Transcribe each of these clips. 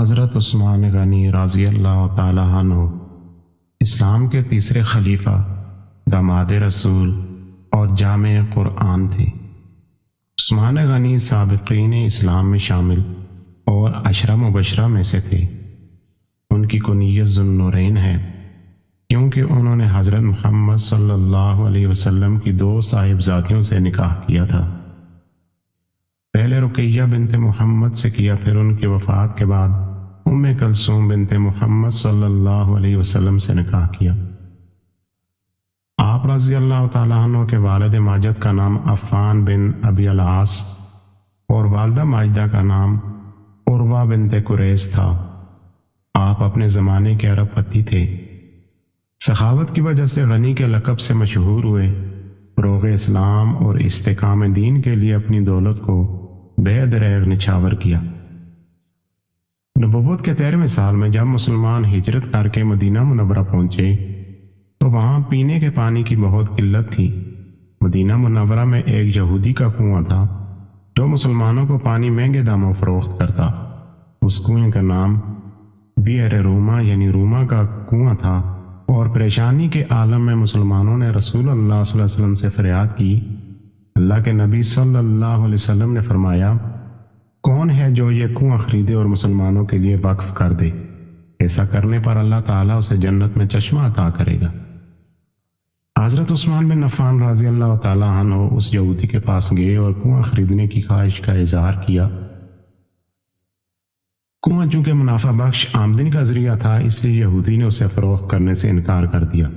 حضرت عثمان غنی رضی اللہ تعالیٰ عنہ اسلام کے تیسرے خلیفہ، داماد رسول اور جامع قرآن تھے۔ عثمان غنی سابقین اسلام میں شامل اور عشرہ مبشرہ میں سے تھے۔ ان کی کنیت ذو النورین ہے کیونکہ انہوں نے حضرت محمد صلی اللہ علیہ وسلم کی 2 صاحبزادیوں سے نکاح کیا تھا۔ پہلے رقیہ بنت محمد سے کیا، پھر ان کی وفات کے بعد ام کلثوم بنت محمد صلی اللہ علیہ وسلم سے نکاح کیا۔ آپ رضی اللہ تعالیٰ عنہ کے والد ماجد کا نام عفان بن ابی العاص اور والدہ ماجدہ کا نام عروہ بنت قریظ تھا۔ آپ اپنے زمانے کے عرب پتی تھے۔ سخاوت کی وجہ سے غنی کے لقب سے مشہور ہوئے۔ فروغ اسلام اور استحکام دین کے لیے اپنی دولت کو بے دریغ نچھاور کیا۔ نبوت کے 13ویں سال میں جب مسلمان ہجرت کر کے مدینہ منورہ پہنچے تو وہاں پینے کے پانی کی بہت قلت تھی۔ مدینہ منورہ میں ایک یہودی کا کنواں تھا جو مسلمانوں کو پانی مہنگے داموں فروخت کرتا۔ اس کنویں کا نام بئر روما یعنی روما کا کنواں تھا، اور پریشانی کے عالم میں مسلمانوں نے رسول اللہ صلی اللہ علیہ وسلم سے فریاد کی۔ اللہ کے نبی صلی اللہ علیہ وسلم نے فرمایا، کون ہے جو یہ کنواں خریدے اور مسلمانوں کے لیے وقف کر دے؟ ایسا کرنے پر اللہ تعالیٰ اسے جنت میں چشمہ عطا کرے گا۔ حضرت عثمان بن عفان رضی اللہ تعالیٰ عنہ اس یہودی کے پاس گئے اور کنواں خریدنے کی خواہش کا اظہار کیا۔ کنواں چونکہ منافع بخش آمدنی کا ذریعہ تھا، اس لیے یہودی نے اسے فروخت کرنے سے انکار کر دیا۔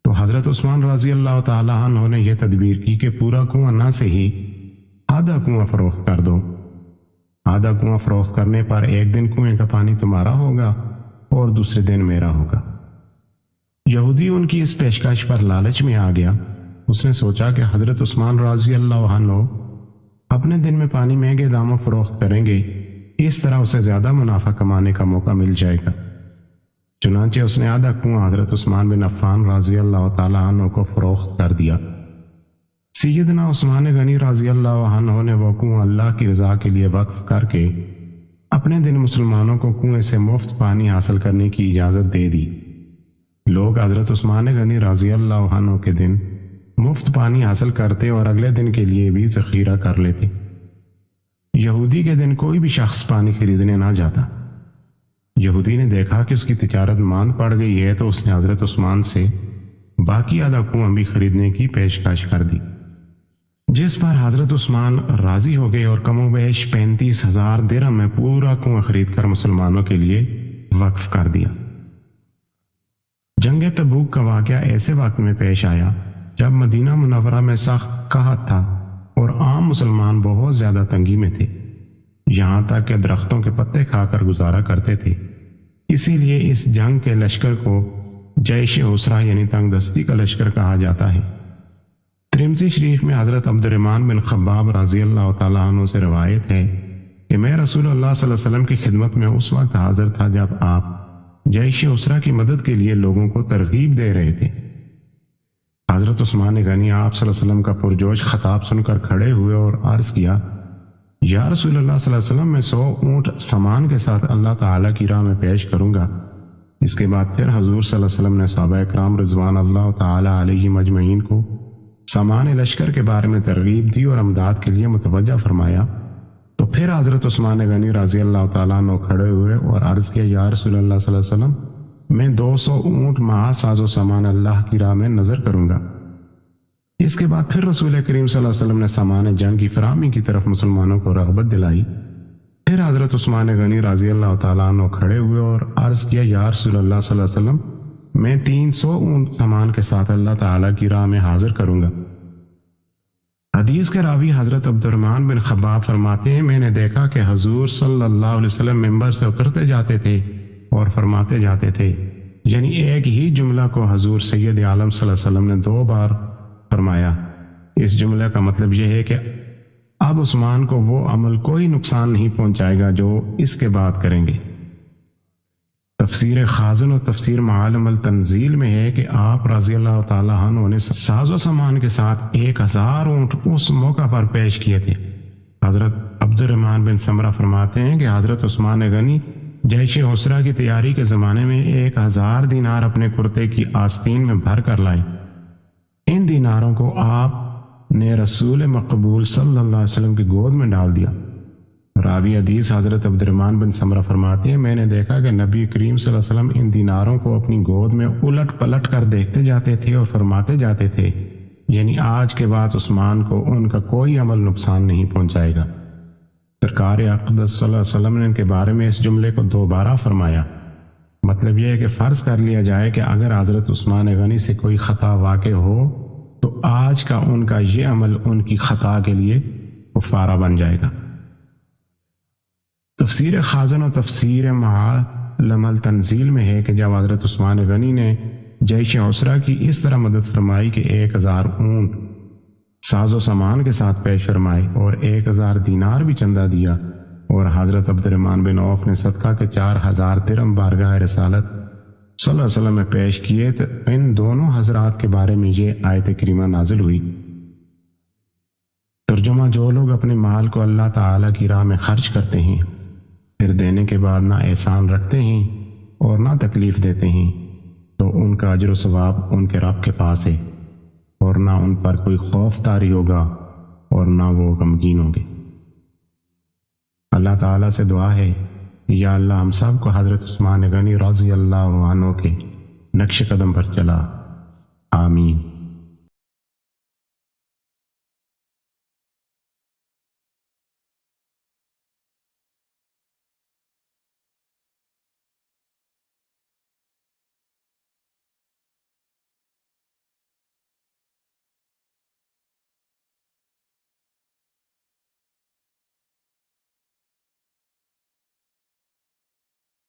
تو حضرت عثمان رضی اللہ تعالیٰ عنہ نے یہ تدبیر کی کہ پورا کنواں نہ سے ہی آدھا کنواں فروخت کر دو۔ آدھا کنواں فروخت کرنے پر ایک دن کنویں کا پانی تمہارا ہوگا اور دوسرے دن میرا ہوگا۔ یہودی ان کی اس پیشکش پر لالچ میں آ گیا۔ اس نے سوچا کہ حضرت عثمان رضی اللہ عنہ اپنے دن میں پانی مہنگے داموں فروخت کریں گے، اس طرح اسے زیادہ منافع کمانے کا موقع مل جائے گا۔ چنانچہ اس نے آدھا کنواں حضرت عثمان بن عفان رضی اللہ تعالیٰ عنہ کو فروخت کر دیا۔ سیدنا عثمان غنی رضی اللہ عنہ نے وہ کنواں اللہ کی رضا کے لیے وقف کر کے اپنے دن مسلمانوں کو کنویں سے مفت پانی حاصل کرنے کی اجازت دے دی۔ لوگ حضرت عثمان غنی رضی اللہ عنہ کے دن مفت پانی حاصل کرتے اور اگلے دن کے لیے بھی ذخیرہ کر لیتے۔ یہودی کے دن کوئی بھی شخص پانی خریدنے نہ جاتا۔ یہودی نے دیکھا کہ اس کی تجارت ماند پڑ گئی ہے تو اس نے حضرت عثمان سے باقی آدھا کنواں بھی خریدنے کی پیشکش کر دی، جس پر حضرت عثمان راضی ہو گئے اور کم و بیش 35,000 درہم میں پورا کنواں خرید کر مسلمانوں کے لیے وقف کر دیا۔ جنگ تبوک کا واقعہ ایسے وقت میں پیش آیا جب مدینہ منورہ میں سخت قحط تھا اور عام مسلمان بہت زیادہ تنگی میں تھے، یہاں تک کہ درختوں کے پتے کھا کر گزارا کرتے تھے۔ اسی لیے اس جنگ کے لشکر کو جیش اسرا یعنی تنگ دستی کا لشکر کہا جاتا ہے۔ ترمذی شریف میں حضرت عبد الرحمن بن خباب رضی اللہ تعالیٰ عنہ سے روایت ہے کہ میں رسول اللہ صلی اللہ علیہ وسلم کی خدمت میں اس وقت حاضر تھا جب آپ جیش اسرا کی مدد کے لیے لوگوں کو ترغیب دے رہے تھے۔ حضرت عثمان غنی آپ صلی اللہ علیہ وسلم کا پرجوش خطاب سن کر کھڑے ہوئے اور عرض کیا، یا رسول اللہ صلی اللہ علیہ وسلم میں 100 اونٹ سامان کے ساتھ اللہ تعالیٰ کی راہ میں پیش کروں گا۔ اس کے بعد پھر حضور صلی اللہ علیہ وسلم نے صحابہ اکرام رضوان اللہ تعالیٰ علیہم اجمعین کو سامان لشکر کے بارے میں ترغیب دی اور امداد کے لیے متوجہ فرمایا۔ تو پھر حضرت عثمان غنی رضی اللہ تعالیٰ عنہ کھڑے ہوئے اور عرض کیا، یا رسول اللہ صلی اللہ علیہ وسلم میں 200 اونٹ مع ساز و سامان اللہ کی راہ میں نظر کروں گا۔ اس کے بعد پھر رسول کریم صلی اللہ علیہ وسلم نے سامان جنگ کی فراہمی کی طرف مسلمانوں کو رغبت دلائی۔ پھر حضرت عثمان غنی رضی اللہ تعالیٰ عنہ کھڑے ہوئے اور عرض کیا، یا رسول اللہ صلی اللہ علیہ وسلم میں 300 اونٹ سامان کے ساتھ اللہ تعالیٰ کی راہ میں حاضر کروں گا۔ حدیث کے راوی حضرت عبد الرحمن بن خباب فرماتے ہیں، میں نے دیکھا کہ حضور صلی اللہ علیہ وسلم ممبر سے اترتے جاتے تھے اور فرماتے جاتے تھے، یعنی ایک ہی جملہ کو حضور سید عالم صلی اللہ علیہ وسلم نے 2 بار فرمایا۔ اس جملے کا مطلب یہ ہے کہ اب عثمان کو وہ عمل کوئی نقصان نہیں پہنچائے گا جو اس کے بعد کریں گے۔ تفسیر خازن اور تفسیر معالم التنزیل میں ہے کہ آپ رضی اللہ تعالیٰ عنہ نے ساز و سامان کے ساتھ 1000 اونٹ اس موقع پر پیش کیے تھے۔ حضرت عبد الرحمن بن سمرہ فرماتے ہیں کہ حضرت عثمان غنی جیش عسرہ کی تیاری کے زمانے میں 1000 دینار اپنے کرتے کی آستین میں بھر کر لائے۔ ان دیناروں کو آپ نے رسول مقبول صلی اللہ علیہ وسلم کی گود میں ڈال دیا۔ راوی حدیث حضرت عبد الرحمن بن سمرہ فرماتے ہیں میں نے دیکھا کہ نبی کریم صلی اللہ علیہ وسلم ان دیناروں کو اپنی گود میں الٹ پلٹ کر دیکھتے جاتے تھے اور فرماتے جاتے تھے، یعنی آج کے بعد عثمان کو ان کا کوئی عمل نقصان نہیں پہنچائے گا۔ سرکار اقدس صلی اللہ علیہ وسلم نے ان کے بارے میں اس جملے کو دوبارہ فرمایا۔ مطلب یہ ہے کہ فرض کر لیا جائے کہ اگر حضرت عثمان غنی سے کوئی خطا واقع ہو تو آج کا ان کا یہ عمل ان کی خطا کے لیے کفارہ بن جائے گا۔ تفسیر خازن و تفسیر معالم التنزیل میں ہے کہ جب حضرت عثمان غنی نے جیش عسرہ کی اس طرح مدد فرمائی کہ 1000 اونٹ ساز و سامان کے ساتھ پیش فرمائے اور 1000 دینار بھی چندہ دیا، اور حضرت عبد الرحمن بن عوف نے صدقہ کے 4000 درہم بارگاہ رسالت صلی اللہ علیہ وسلم میں پیش کیے تو ان دونوں حضرات کے بارے میں یہ آیت کریمہ نازل ہوئی۔ ترجمہ: جو لوگ اپنے مال کو اللہ تعالیٰ کی راہ میں خرچ کرتے ہیں، پھر دینے کے بعد نہ احسان رکھتے ہیں اور نہ تکلیف دیتے ہیں، تو ان کا اجر و ثواب ان کے رب کے پاس ہے، اور نہ ان پر کوئی خوف طاری ہوگا اور نہ وہ غمگین ہوں گے۔ اللہ تعالیٰ سے دعا ہے، یا اللہ ہم سب کو حضرت عثمان غنی رضی اللہ عنہ کے نقش قدم پر چلا، آمین۔